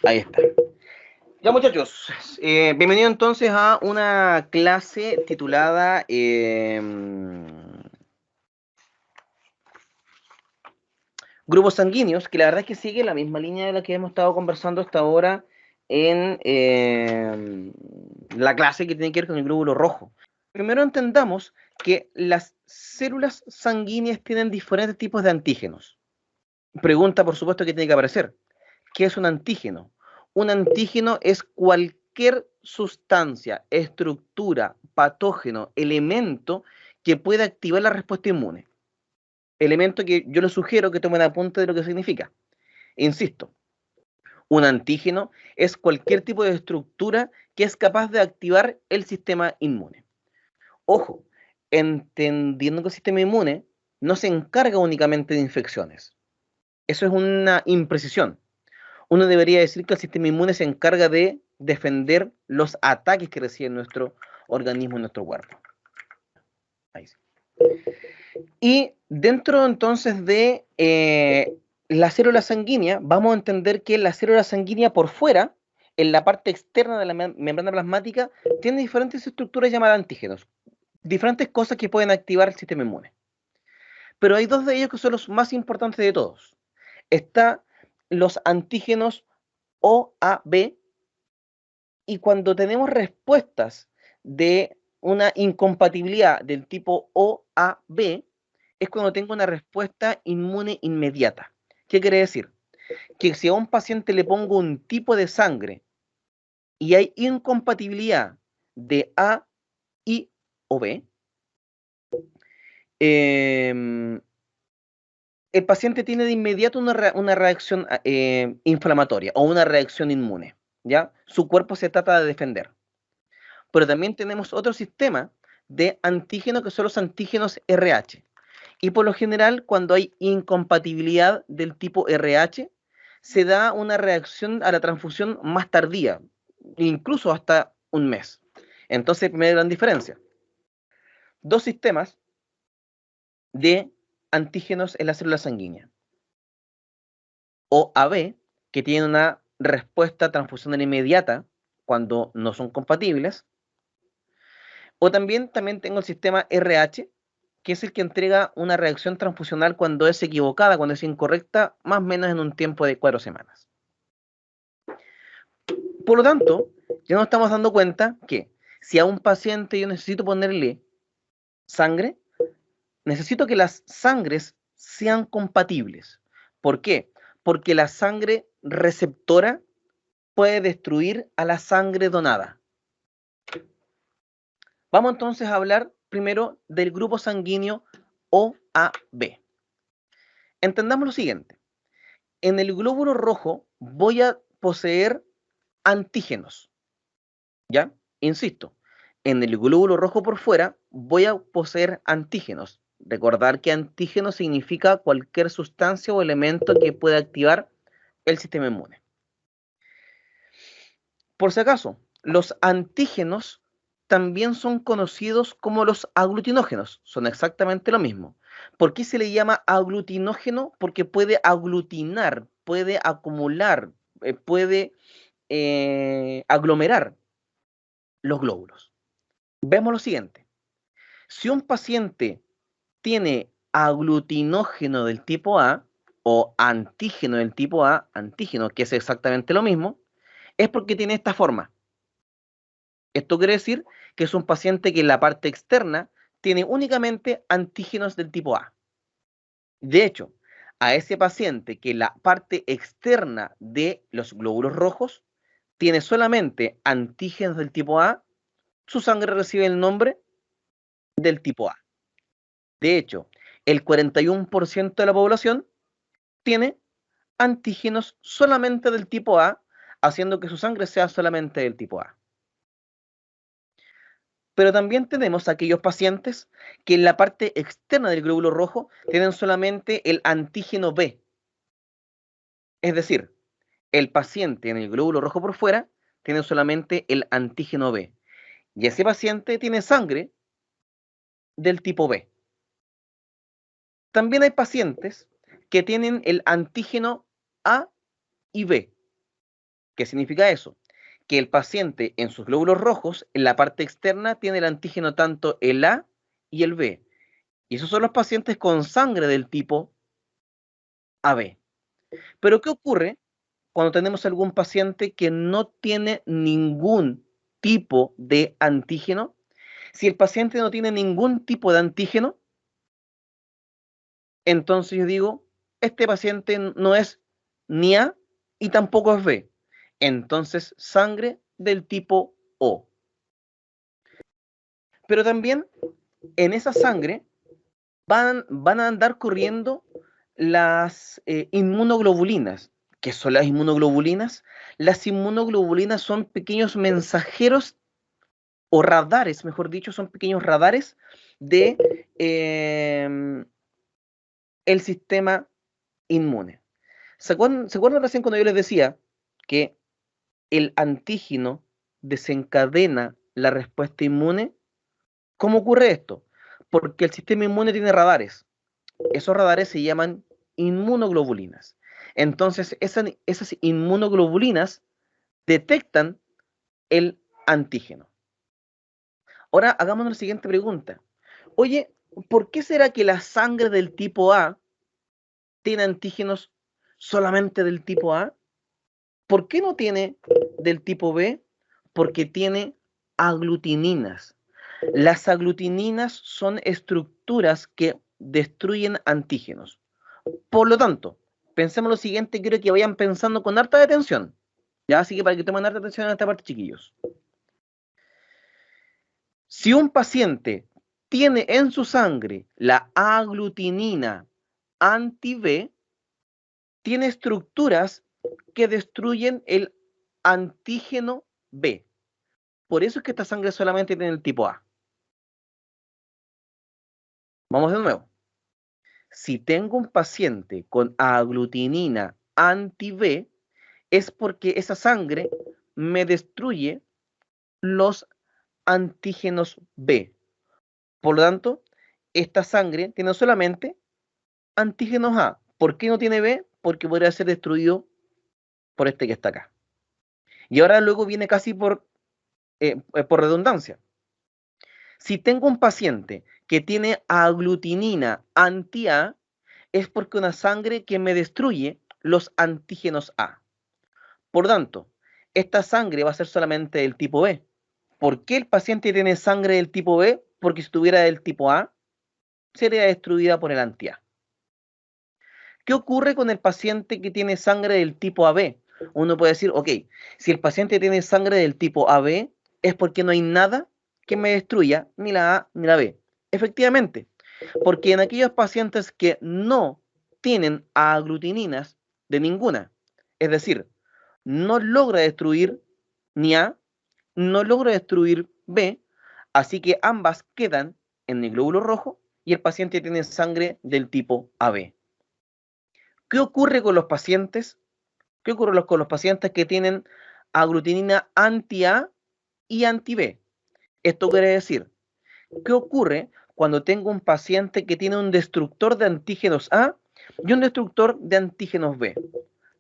Ahí está. Ya muchachos, bienvenidos entonces a una clase titulada Grupos Sanguíneos, que la verdad es que sigue la misma línea de la que hemos estado conversando hasta ahora en la clase que tiene que ver con el glóbulo rojo. Primero entendamos que las células sanguíneas tienen diferentes tipos de antígenos. Pregunta, por supuesto, que tiene que aparecer. ¿Qué es un antígeno? Un antígeno es cualquier sustancia, estructura, patógeno, elemento que pueda activar la respuesta inmune. Elemento que yo les sugiero que tomen apunte de lo que significa. Insisto, un antígeno es cualquier tipo de estructura que es capaz de activar el sistema inmune. Ojo, entendiendo que el sistema inmune no se encarga únicamente de infecciones. Eso es una imprecisión. Uno debería decir que el sistema inmune se encarga de defender los ataques que recibe nuestro organismo, nuestro cuerpo. Ahí sí. Y dentro entonces de la célula sanguínea, vamos a entender que la célula sanguínea por fuera, en la parte externa de la membrana plasmática, tiene diferentes estructuras llamadas antígenos, diferentes cosas que pueden activar el sistema inmune. Pero hay dos de ellos que son los más importantes de todos. Está los antígenos OAB, y cuando tenemos respuestas de una incompatibilidad del tipo OAB, es cuando tengo una respuesta inmune inmediata. ¿Qué quiere decir? Que si a un paciente le pongo un tipo de sangre y hay incompatibilidad de A, I o B, el paciente tiene de inmediato una reacción inflamatoria o una reacción inmune, ¿ya? Su cuerpo se trata de defender. Pero también tenemos otro sistema de antígenos que son los antígenos RH. Y por lo general, cuando hay incompatibilidad del tipo RH, se da una reacción a la transfusión más tardía, incluso hasta un mes. Entonces, primera gran diferencia. Dos sistemas de antígenos en la célula sanguínea. O AB, que tienen una respuesta transfusional inmediata cuando no son compatibles. O también tengo el sistema RH, que es el que entrega una reacción transfusional cuando es equivocada, cuando es incorrecta, más o menos en un tiempo de 4 semanas. Por lo tanto, ya nos estamos dando cuenta que si a un paciente yo necesito ponerle sangre, necesito que las sangres sean compatibles. ¿Por qué? Porque la sangre receptora puede destruir a la sangre donada. Vamos entonces a hablar primero del grupo sanguíneo OAB. Entendamos lo siguiente. En el glóbulo rojo voy a poseer antígenos, ¿ya? Insisto, en el glóbulo rojo por fuera voy a poseer antígenos. Recordar que antígeno significa cualquier sustancia o elemento que pueda activar el sistema inmune. Por si acaso, los antígenos también son conocidos como los aglutinógenos, son exactamente lo mismo. ¿Por qué se le llama aglutinógeno? Porque puede aglutinar, puede acumular, puede aglomerar los glóbulos. Vemos lo siguiente. Si un paciente tiene aglutinógeno del tipo A o antígeno del tipo A, antígeno, que es exactamente lo mismo, es porque tiene esta forma. Esto quiere decir que es un paciente que en la parte externa tiene únicamente antígenos del tipo A. De hecho, a ese paciente que la parte externa de los glóbulos rojos tiene solamente antígenos del tipo A, su sangre recibe el nombre del tipo A. De hecho, el 41% de la población tiene antígenos solamente del tipo A, haciendo que su sangre sea solamente del tipo A. Pero también tenemos aquellos pacientes que en la parte externa del glóbulo rojo tienen solamente el antígeno B. Es decir, el paciente en el glóbulo rojo por fuera tiene solamente el antígeno B. Y ese paciente tiene sangre del tipo B. También hay pacientes que tienen el antígeno A y B, ¿Qué significa eso? Que el paciente en sus glóbulos rojos, en la parte externa, tiene el antígeno tanto el A y el B. Y esos son los pacientes con sangre del tipo AB. Pero ¿qué ocurre cuando tenemos algún paciente que no tiene ningún tipo de antígeno? Si el paciente no tiene ningún tipo de antígeno, entonces yo digo, este paciente no es ni A y tampoco es B. Entonces, sangre del tipo O. Pero también en esa sangre van a andar corriendo las inmunoglobulinas. ¿Qué son las inmunoglobulinas? Las inmunoglobulinas son pequeños mensajeros o radares, mejor dicho, son pequeños radares de el sistema inmune. ¿Se acuerdan recién cuando yo les decía que el antígeno desencadena la respuesta inmune? ¿Cómo ocurre esto? Porque el sistema inmune tiene radares. Esos radares se llaman inmunoglobulinas. Entonces, esas inmunoglobulinas detectan el antígeno. Ahora, hagámonos la siguiente pregunta. Oye, ¿por qué será que la sangre del tipo A tiene antígenos solamente del tipo A? ¿Por qué no tiene del tipo B? Porque tiene aglutininas. Las aglutininas son estructuras que destruyen antígenos. Por lo tanto, pensemos lo siguiente, quiero que vayan pensando con harta atención. ¿Ya? Así que para que tomen harta atención en esta parte, chiquillos. Si un paciente tiene en su sangre la aglutinina anti-B, tiene estructuras que destruyen el antígeno B. Por eso es que esta sangre solamente tiene el tipo A. Vamos de nuevo. Si tengo un paciente con aglutinina anti-B, es porque esa sangre me destruye los antígenos B. Por lo tanto, esta sangre tiene solamente antígenos A. ¿Por qué no tiene B? Porque podría ser destruido por este que está acá. Y ahora luego viene casi por redundancia. Si tengo un paciente que tiene aglutinina anti-A, es porque una sangre que me destruye los antígenos A. Por tanto, esta sangre va a ser solamente del tipo B. ¿Por qué el paciente tiene sangre del tipo B? Porque si tuviera del tipo A, sería destruida por el anti-A. ¿Qué ocurre con el paciente que tiene sangre del tipo AB? Uno puede decir, ok, si el paciente tiene sangre del tipo AB, es porque no hay nada que me destruya ni la A ni la B. Efectivamente, porque en aquellos pacientes que no tienen aglutininas de ninguna, es decir, no logra destruir ni A, no logra destruir B, así que ambas quedan en el glóbulo rojo y el paciente tiene sangre del tipo AB. ¿Qué ocurre con los pacientes? ¿Qué ocurre con los pacientes que tienen aglutinina anti-A y anti-B? Esto quiere decir, ¿qué ocurre cuando tengo un paciente que tiene un destructor de antígenos A y un destructor de antígenos B?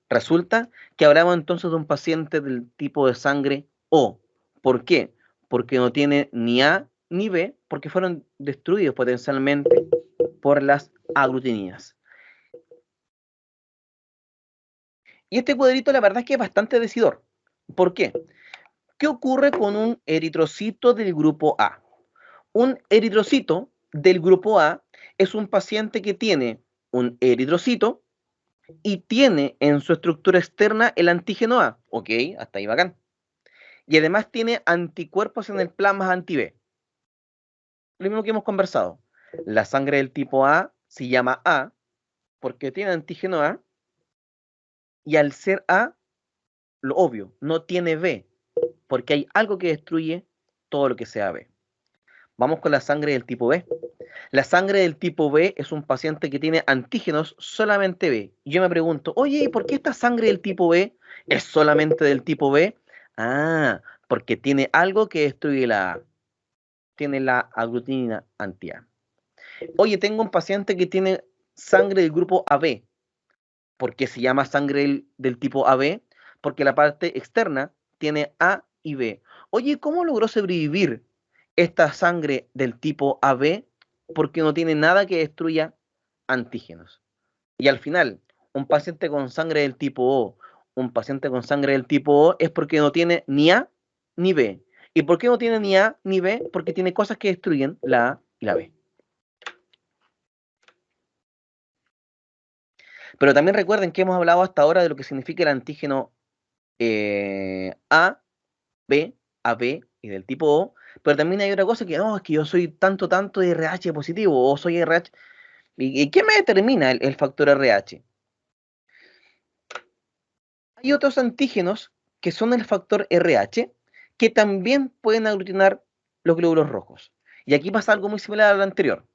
Resulta que hablamos entonces de un paciente del tipo de sangre O. ¿Por qué? Porque no tiene ni A ni B, porque fueron destruidos potencialmente por las aglutininas. Y este cuadrito la verdad es que es bastante decidor. ¿Por qué? ¿Qué ocurre con un eritrocito del grupo A? Un eritrocito del grupo A es un paciente que tiene un eritrocito y tiene en su estructura externa el antígeno A. Ok, hasta ahí bacán. Y además tiene anticuerpos en el plasma anti-B. Lo mismo que hemos conversado. La sangre del tipo A se llama A porque tiene antígeno A y al ser A, lo obvio, no tiene B porque hay algo que destruye todo lo que sea B. Vamos con la sangre del tipo B. La sangre del tipo B es un paciente que tiene antígenos solamente B. Y yo me pregunto, oye, ¿y por qué esta sangre del tipo B es solamente del tipo B? Ah, porque tiene algo que destruye la A. Tiene la aglutinina anti-A. Oye, tengo un paciente que tiene sangre del grupo AB. ¿Por qué se llama sangre del tipo AB? porque la parte externa tiene A y B. Oye, ¿cómo logró sobrevivir esta sangre del tipo AB? Porque no tiene nada que destruya antígenos. Y al final, un paciente con sangre del tipo O, un paciente con sangre del tipo O es porque no tiene ni A ni B. ¿Y por qué no tiene ni A ni B? Porque tiene cosas que destruyen la A y la B. Pero también recuerden que hemos hablado hasta ahora de lo que significa el antígeno A, B, AB y del tipo O, pero también hay otra cosa que, no, es que yo soy tanto de RH positivo o soy RH. ¿Y qué me determina el factor RH? Hay otros antígenos que son el factor RH que también pueden aglutinar los glóbulos rojos. Y aquí pasa algo muy similar a lo anterior.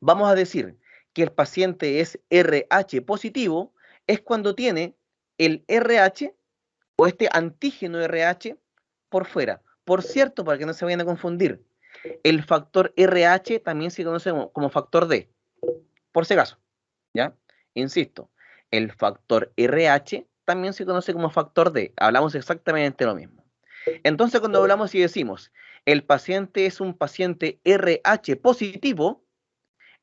Vamos a decir que el paciente es RH positivo, es cuando tiene el RH o este antígeno RH por fuera. Por cierto, para que no se vayan a confundir, el factor RH también se conoce como factor D, por si acaso, ¿ya? Insisto, el factor RH también se conoce como factor D. Hablamos exactamente lo mismo. Entonces, cuando hablamos y decimos, el paciente es un paciente RH positivo,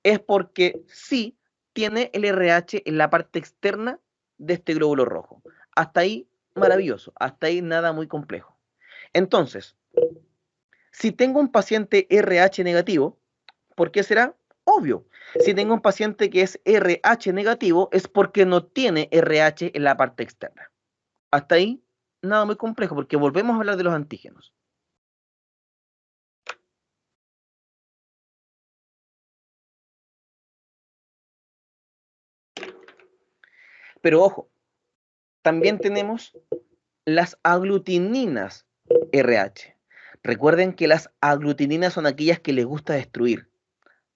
es porque sí tiene el RH en la parte externa de este glóbulo rojo. Hasta ahí, maravilloso. Hasta ahí, nada muy complejo. Entonces, si tengo un paciente RH negativo, ¿por qué será? Obvio. Si tengo un paciente que es RH negativo, es porque no tiene RH en la parte externa. Hasta ahí, nada muy complejo, porque volvemos a hablar de los antígenos. Pero ojo, también tenemos las aglutininas RH. Recuerden que las aglutininas son aquellas que les gusta destruir.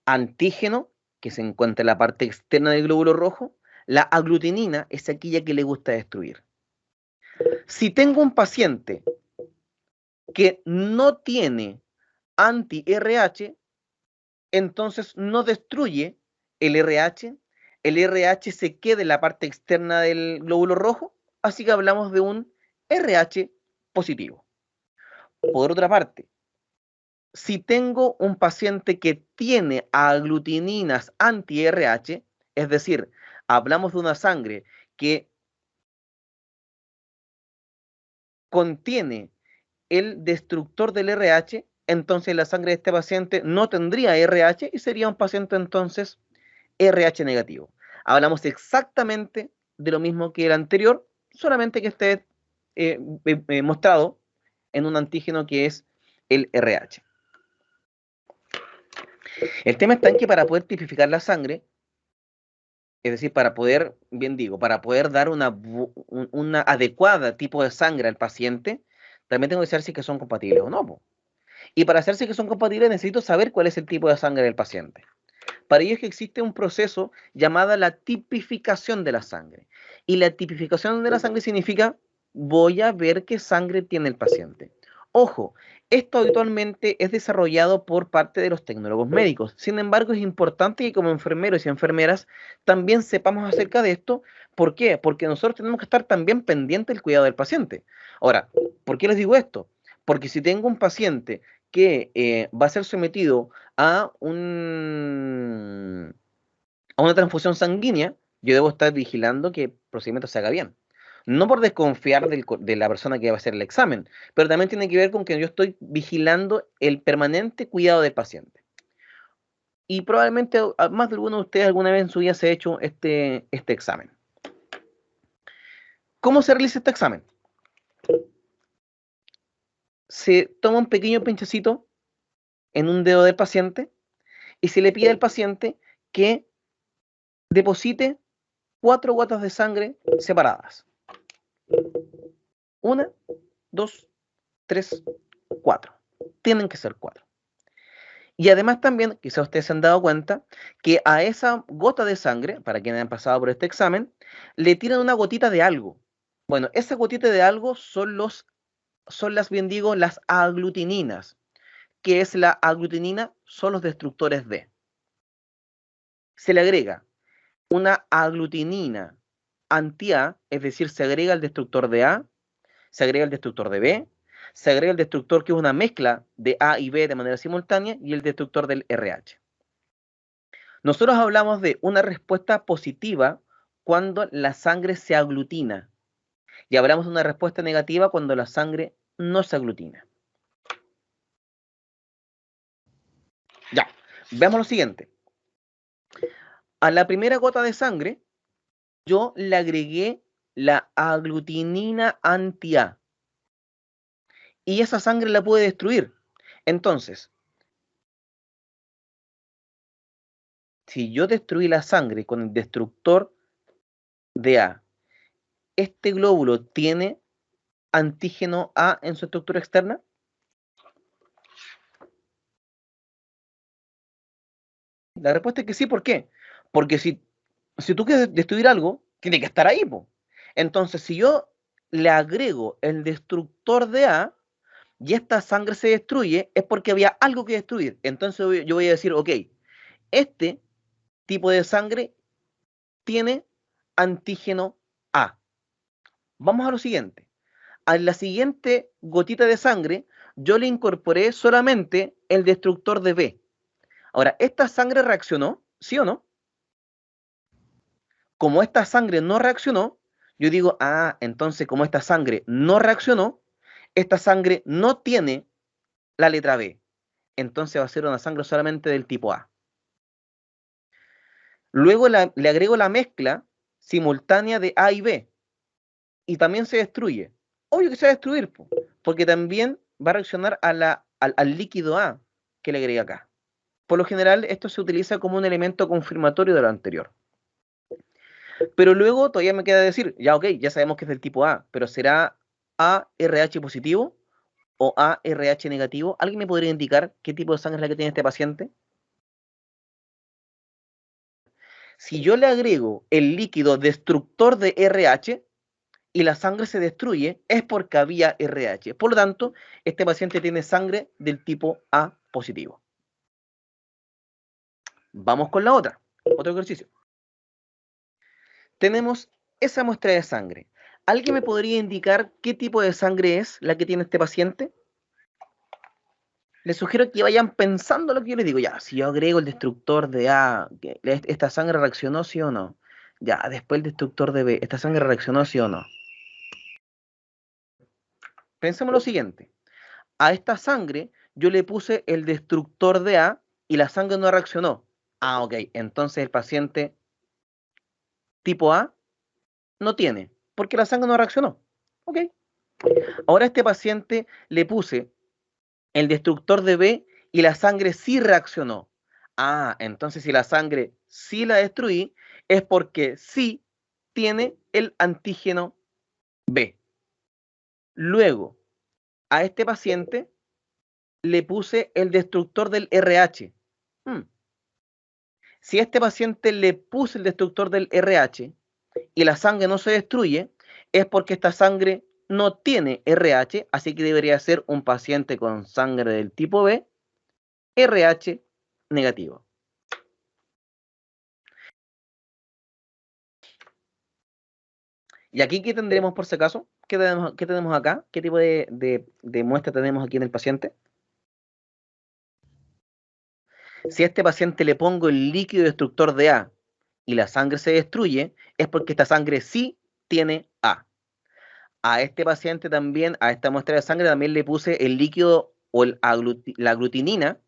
Antígeno, que se encuentra en la parte externa del glóbulo rojo, la aglutinina es aquella que le gusta destruir. Si tengo un paciente que no tiene anti-RH, entonces no destruye el RH se queda en la parte externa del glóbulo rojo, así que hablamos de un RH positivo. Por otra parte, si tengo un paciente que tiene aglutininas anti-RH, es decir, hablamos de una sangre que contiene el destructor del RH, entonces la sangre de este paciente no tendría RH y sería un paciente entonces RH negativo. Hablamos exactamente de lo mismo que el anterior, solamente que esté mostrado en un antígeno que es el RH. El tema está en que para poder tipificar la sangre, es decir, para poder, bien digo, para poder dar una adecuada tipo de sangre al paciente, también tengo que saber si es que son compatibles o no. Y para saber si es que son compatibles necesito saber cuál es el tipo de sangre del paciente. Para ello es que existe un proceso llamado la tipificación de la sangre. Y la tipificación de la sangre significa, voy a ver qué sangre tiene el paciente. Ojo, esto habitualmente es desarrollado por parte de los tecnólogos médicos. Sin embargo, es importante que como enfermeros y enfermeras también sepamos acerca de esto. ¿Por qué? Porque nosotros tenemos que estar también pendientes del cuidado del paciente. Ahora, ¿por qué les digo esto? Porque si tengo un paciente que va a ser sometido a, a una transfusión sanguínea, yo debo estar vigilando que el procedimiento se haga bien. No por desconfiar de la persona que va a hacer el examen, pero también tiene que ver con que yo estoy vigilando el permanente cuidado del paciente. Y probablemente más de alguno de ustedes alguna vez en su vida se ha hecho este examen. ¿Cómo se realiza este examen? Se toma un pequeño pinchacito en un dedo del paciente y se le pide al paciente que deposite 4 gotas de sangre separadas. 1, 2, 3, 4. Tienen que ser 4. Y además también, quizás ustedes se han dado cuenta, que a esa gota de sangre, para quienes han pasado por este examen, le tiran una gotita de algo. Bueno, esa gotita de algo son las, bien digo, las aglutininas. ¿Qué es la aglutinina? Son los destructores de. Se le agrega una aglutinina anti-A, es decir, se agrega el destructor de A, se agrega el destructor de B, se agrega el destructor que es una mezcla de A y B de manera simultánea y el destructor del RH. Nosotros hablamos de una respuesta positiva cuando la sangre se aglutina y hablamos de una respuesta negativa cuando la sangre no se aglutina. Ya, veamos lo siguiente. A la primera gota de sangre, yo le agregué la aglutinina anti-A. Y esa sangre la pude destruir. Entonces, si yo destruí la sangre con el destructor de A, ¿este glóbulo tiene antígeno A en su estructura externa? La respuesta es que sí. ¿Por qué? Porque si tú quieres destruir algo, tiene que estar ahí, po. Entonces, si yo le agrego el destructor de A y esta sangre se destruye, es porque había algo que destruir. Entonces yo voy a decir, ok, este tipo de sangre tiene antígeno A. Vamos a lo siguiente. A la siguiente gotita de sangre, yo le incorporé solamente el destructor de B. Ahora, ¿esta sangre reaccionó? ¿Sí o no? Como esta sangre no reaccionó, yo digo, entonces como esta sangre no reaccionó, esta sangre no tiene la letra B. Entonces va a ser una sangre solamente del tipo A. Luego le agrego la mezcla simultánea de A y B. Y también se destruye. Obvio que se va a destruir, porque también va a reaccionar al líquido A que le agregué acá. Por lo general, esto se utiliza como un elemento confirmatorio de lo anterior. Pero luego todavía me queda decir, ya ok, ya sabemos que es del tipo A, pero ¿será ARH positivo o ARH negativo? ¿Alguien me podría indicar qué tipo de sangre es la que tiene este paciente? Si yo le agrego el líquido destructor de RH y la sangre se destruye, es porque había RH. Por lo tanto, este paciente tiene sangre del tipo A positivo. Vamos con la otra. Otro ejercicio. Tenemos esa muestra de sangre. ¿Alguien me podría indicar qué tipo de sangre es la que tiene este paciente? Les sugiero que vayan pensando lo que yo les digo. Ya, si yo agrego el destructor de A, ¿esta sangre reaccionó sí o no? Ya, después el destructor de B, ¿esta sangre reaccionó sí o no? Pensemos lo siguiente. A esta sangre yo le puse el destructor de A y la sangre no reaccionó. Ok, entonces el paciente tipo A no tiene, porque la sangre no reaccionó. Ok. Ahora a este paciente le puse el destructor de B y la sangre sí reaccionó. Entonces si la sangre sí la destruí, es porque sí tiene el antígeno B. Luego, a este paciente le puse el destructor del RH. Si a este paciente le puse el destructor del RH y la sangre no se destruye, es porque esta sangre no tiene RH, así que debería ser un paciente con sangre del tipo B, RH negativo. ¿Y aquí qué tendremos por si acaso? ¿Qué tenemos acá? ¿Qué tipo de muestra tenemos aquí en el paciente? Si a este paciente le pongo el líquido destructor de A y la sangre se destruye, es porque esta sangre sí tiene A. A este paciente también, a esta muestra de sangre, también le puse el líquido o la aglutinina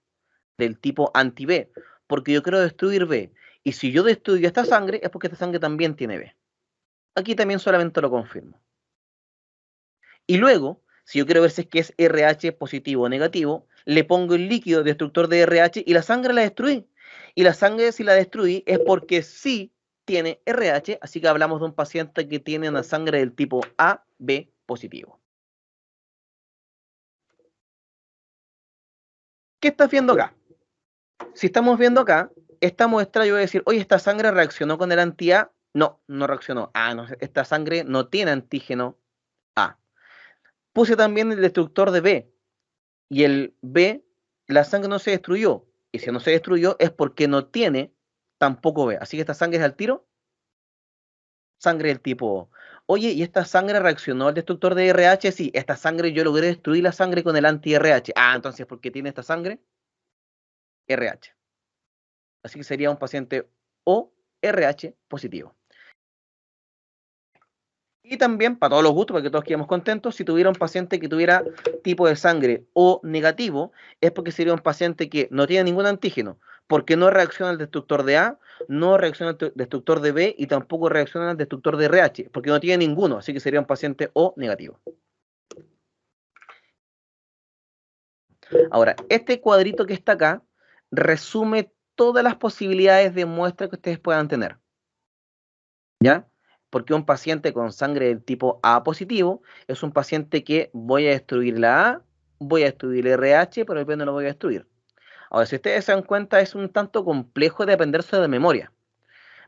del tipo anti-B, porque yo quiero destruir B. Y si yo destruyo esta sangre, es porque esta sangre también tiene B. Aquí también solamente lo confirmo. Y luego, si yo quiero ver si es que es RH positivo o negativo, le pongo el líquido destructor de RH y la sangre la destruí. Y la sangre, si la destruí, es porque sí tiene RH, así que hablamos de un paciente que tiene una sangre del tipo AB positivo. ¿Qué estás viendo acá? Si estamos viendo acá, esta muestra yo voy a decir, oye, ¿esta sangre reaccionó con el anti-A? No, no reaccionó. No, esta sangre no tiene antígeno A. Puse también el destructor de B. Y el B, la sangre no se destruyó. Y si no se destruyó es porque no tiene tampoco B. Así que esta sangre es al tiro, sangre del tipo O. Oye, ¿y esta sangre reaccionó al destructor de RH? Sí, esta sangre yo logré destruir la sangre con el anti-RH. Ah, entonces, ¿por qué tiene esta sangre? RH. Así que sería un paciente ORH positivo. Y también, para todos los gustos, para que todos quedemos contentos, si tuviera un paciente que tuviera tipo de sangre O negativo, es porque sería un paciente que no tiene ningún antígeno, porque no reacciona al destructor de A, no reacciona al destructor de B y tampoco reacciona al destructor de RH, porque no tiene ninguno, así que sería un paciente O negativo. Ahora, este cuadrito que está acá resume todas las posibilidades de muestra que ustedes puedan tener. ¿Ya? Porque un paciente con sangre del tipo A positivo es un paciente que voy a destruir la A, voy a destruir el RH, pero el B no lo voy a destruir. Ahora, si ustedes se dan cuenta, es un tanto complejo de aprenderse de memoria.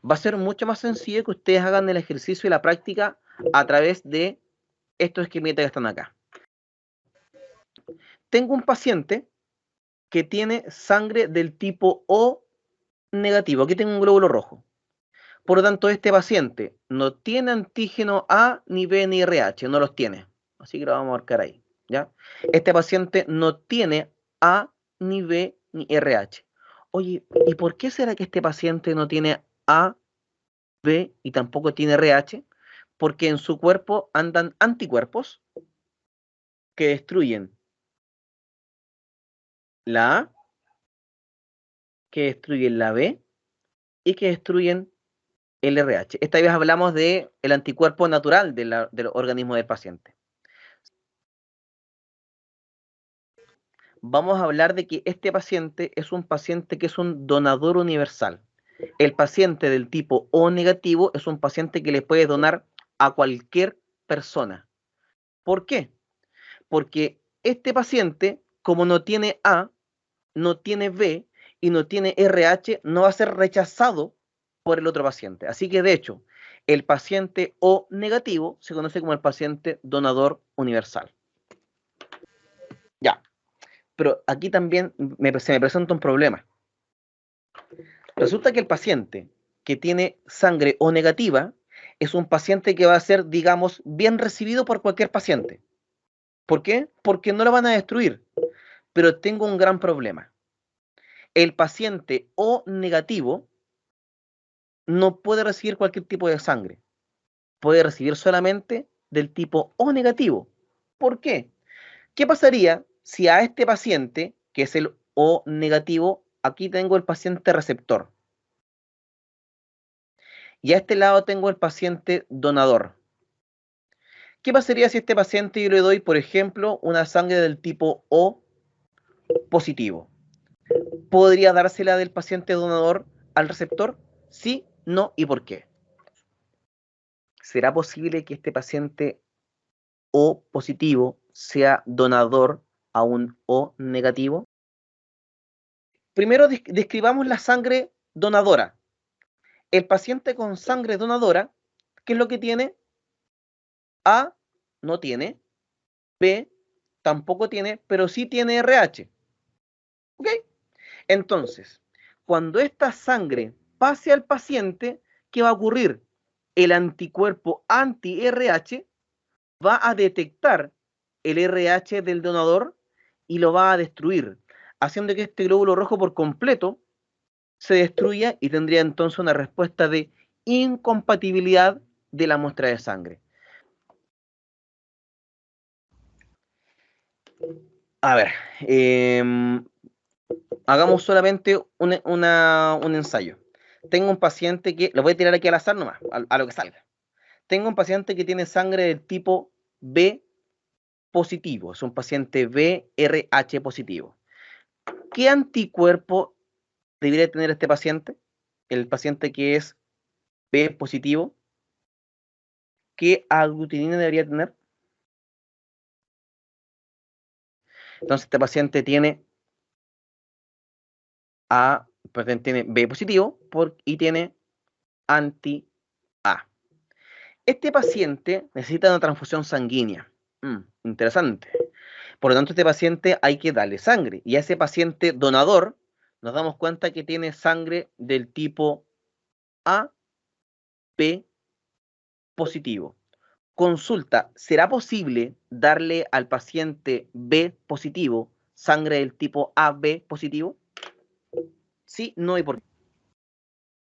Va a ser mucho más sencillo que ustedes hagan el ejercicio y la práctica a través de estos esquemitas que están acá. Tengo un paciente que tiene sangre del tipo O negativo. Aquí tengo un glóbulo rojo. Por lo tanto, este paciente no tiene antígeno A, ni B, ni RH, no los tiene. Así que lo vamos a marcar ahí, ¿ya? Este paciente no tiene A, ni B, ni RH. Oye, ¿y por qué será que este paciente no tiene A, B y tampoco tiene RH? Porque en su cuerpo andan anticuerpos que destruyen la A, que destruyen la B y que destruyen el RH. Esta vez hablamos del anticuerpo natural del organismo del paciente. Vamos a hablar de que este paciente es un paciente que es un donador universal. El paciente del tipo O negativo es un paciente que le puede donar a cualquier persona. ¿Por qué? Porque este paciente, como no tiene A, no tiene B y no tiene RH, no va a ser rechazado por el otro paciente. Así que, de hecho, el paciente O negativo se conoce como el paciente donador universal. Ya, pero aquí también se me presenta un problema. Resulta que el paciente que tiene sangre O negativa es un paciente que va a ser, digamos, bien recibido por cualquier paciente. ¿Por qué? Porque no lo van a destruir. Pero tengo un gran problema. El paciente O negativo no puede recibir cualquier tipo de sangre. Puede recibir solamente del tipo O negativo. ¿Por qué? ¿Qué pasaría si a este paciente, que es el O negativo, aquí tengo el paciente receptor? Y a este lado tengo el paciente donador. ¿Qué pasaría si a este paciente yo le doy, por ejemplo, una sangre del tipo O positivo? ¿Podría dársela del paciente donador al receptor? Sí, no y por qué. ¿Será posible que este paciente O positivo sea donador a un O negativo? Primero describamos la sangre donadora. El paciente con sangre donadora, ¿qué es lo que tiene? A no tiene, B tampoco tiene, pero sí tiene RH. ¿Ok? Entonces, cuando esta sangre pase al paciente, ¿qué va a ocurrir? El anticuerpo anti-RH va a detectar el RH del donador y lo va a destruir, haciendo que este glóbulo rojo por completo se destruya y tendría entonces una respuesta de incompatibilidad de la muestra de sangre. A ver, hagamos solamente un ensayo. Tengo un paciente que, lo voy a tirar aquí al azar nomás, a lo que salga. Tengo un paciente que tiene sangre del tipo B positivo, es un paciente BRH positivo. ¿Qué anticuerpo debería tener este paciente? El paciente que es B positivo. ¿Qué aglutinina debería tener? Entonces este paciente tiene tiene B positivo y tiene anti-A. Este paciente necesita una transfusión sanguínea. Interesante. Por lo tanto, a este paciente hay que darle sangre. Y a ese paciente donador nos damos cuenta que tiene sangre del tipo A, B positivo. consulta, ¿será posible darle al paciente B positivo sangre del tipo AB positivo? Sí, no y por qué.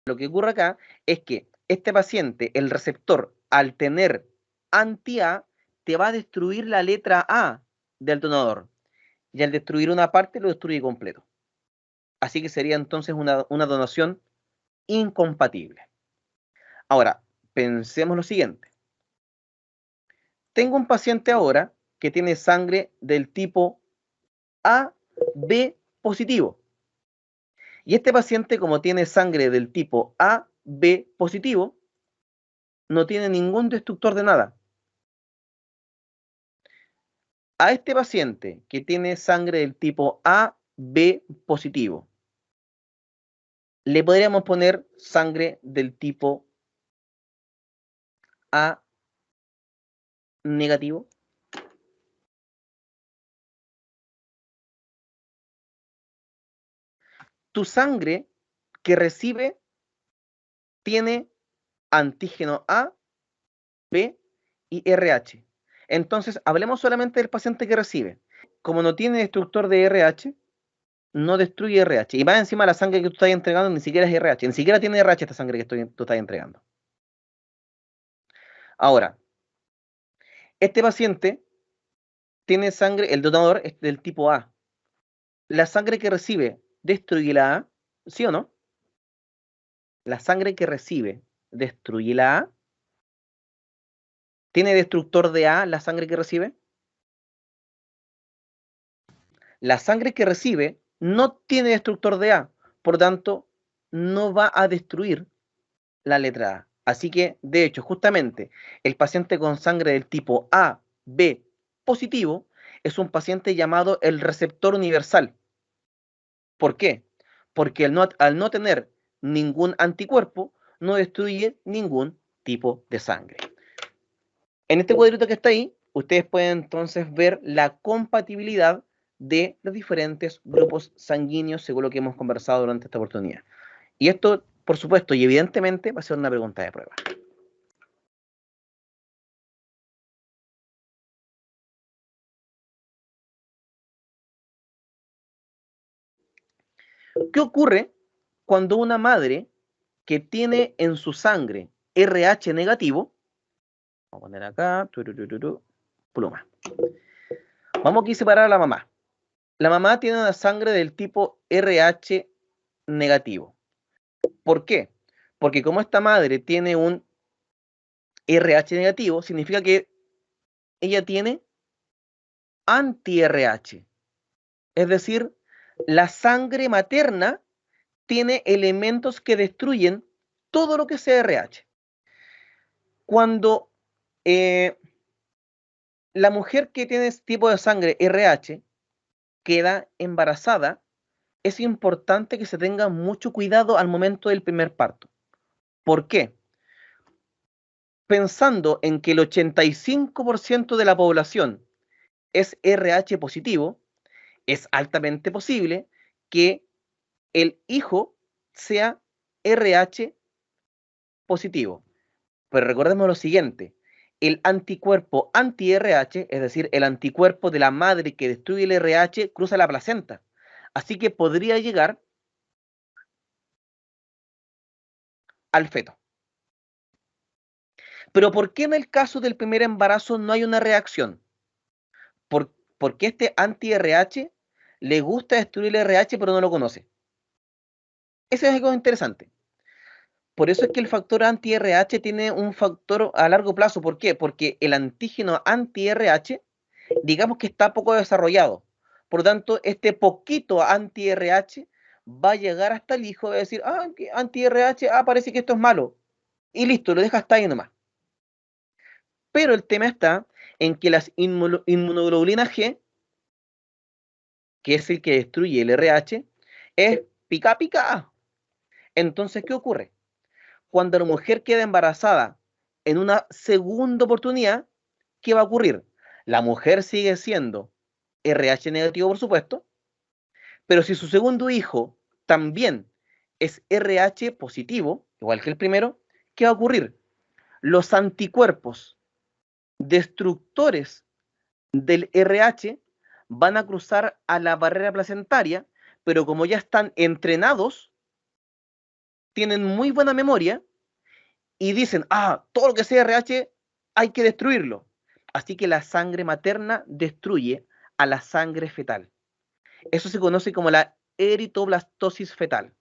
Lo que ocurre acá es que este paciente, el receptor, al tener anti-A, te va a destruir la letra A del donador. Y al destruir una parte, lo destruye completo. Así que sería entonces una donación incompatible. Ahora, pensemos lo siguiente. Tengo un paciente ahora que tiene sangre del tipo AB positivo. Y este paciente, como tiene sangre del tipo AB positivo, no tiene ningún destructor de nada. A este paciente que tiene sangre del tipo AB positivo, le podríamos poner sangre del tipo A negativo. Tu sangre que recibe tiene antígeno A, B y RH. Entonces, hablemos solamente del paciente que recibe. Como no tiene destructor de RH, no destruye RH. Y más encima la sangre que tú estás entregando ni siquiera es RH. Ni siquiera tiene RH esta sangre que tú estás entregando. Ahora, este paciente tiene sangre, el donador es del tipo A. La sangre que recibe destruye la A, ¿sí o no? La sangre que recibe destruye la A. ¿Tiene destructor de A la sangre que recibe? La sangre que recibe no tiene destructor de A, por tanto, no va a destruir la letra A. Así que, de hecho, justamente, el paciente con sangre del tipo A, B positivo es un paciente llamado el receptor universal. ¿Por qué? Porque al no tener ningún anticuerpo, no destruye ningún tipo de sangre. En este cuadrito que está ahí, ustedes pueden entonces ver la compatibilidad de los diferentes grupos sanguíneos según lo que hemos conversado durante esta oportunidad. Y esto, por supuesto, y evidentemente, va a ser una pregunta de prueba. ¿Qué ocurre cuando una madre que tiene en su sangre RH negativo, vamos a poner acá, pluma. Vamos aquí a separar a la mamá. La mamá tiene una sangre del tipo RH negativo. ¿Por qué? Porque como esta madre tiene un RH negativo, significa que ella tiene anti-RH. Es decir, la sangre materna tiene elementos que destruyen todo lo que sea RH. Cuando la mujer que tiene este tipo de sangre RH queda embarazada, es importante que se tenga mucho cuidado al momento del primer parto. ¿Por qué? Pensando en que el 85% de la población es RH positivo, es altamente posible que el hijo sea RH positivo. Pero recordemos lo siguiente, el anticuerpo anti-RH, es decir, el anticuerpo de la madre que destruye el RH, cruza la placenta. Así que podría llegar al feto. Pero ¿por qué en el caso del primer embarazo no hay una reacción? Porque este anti-RH le gusta destruir el RH pero no lo conoce. Eso es algo interesante. Por eso es que el factor anti-RH tiene un factor a largo plazo. ¿Por qué? Porque el antígeno anti-RH, digamos que está poco desarrollado. Por lo tanto, este poquito anti-RH va a llegar hasta el hijo y va a decir, anti-RH, parece que esto es malo. Y listo, lo deja hasta ahí nomás. Pero el tema está en que las inmunoglobulinas G, que es el que destruye el RH, es pica pica. Entonces, ¿qué ocurre? Cuando la mujer queda embarazada en una segunda oportunidad, ¿qué va a ocurrir? La mujer sigue siendo RH negativo, por supuesto, pero si su segundo hijo también es RH positivo, igual que el primero, ¿qué va a ocurrir? Los anticuerpos destructores del RH van a cruzar a la barrera placentaria, pero como ya están entrenados, tienen muy buena memoria y dicen, todo lo que sea RH hay que destruirlo. Así que la sangre materna destruye a la sangre fetal. Eso se conoce como la eritoblastosis fetal.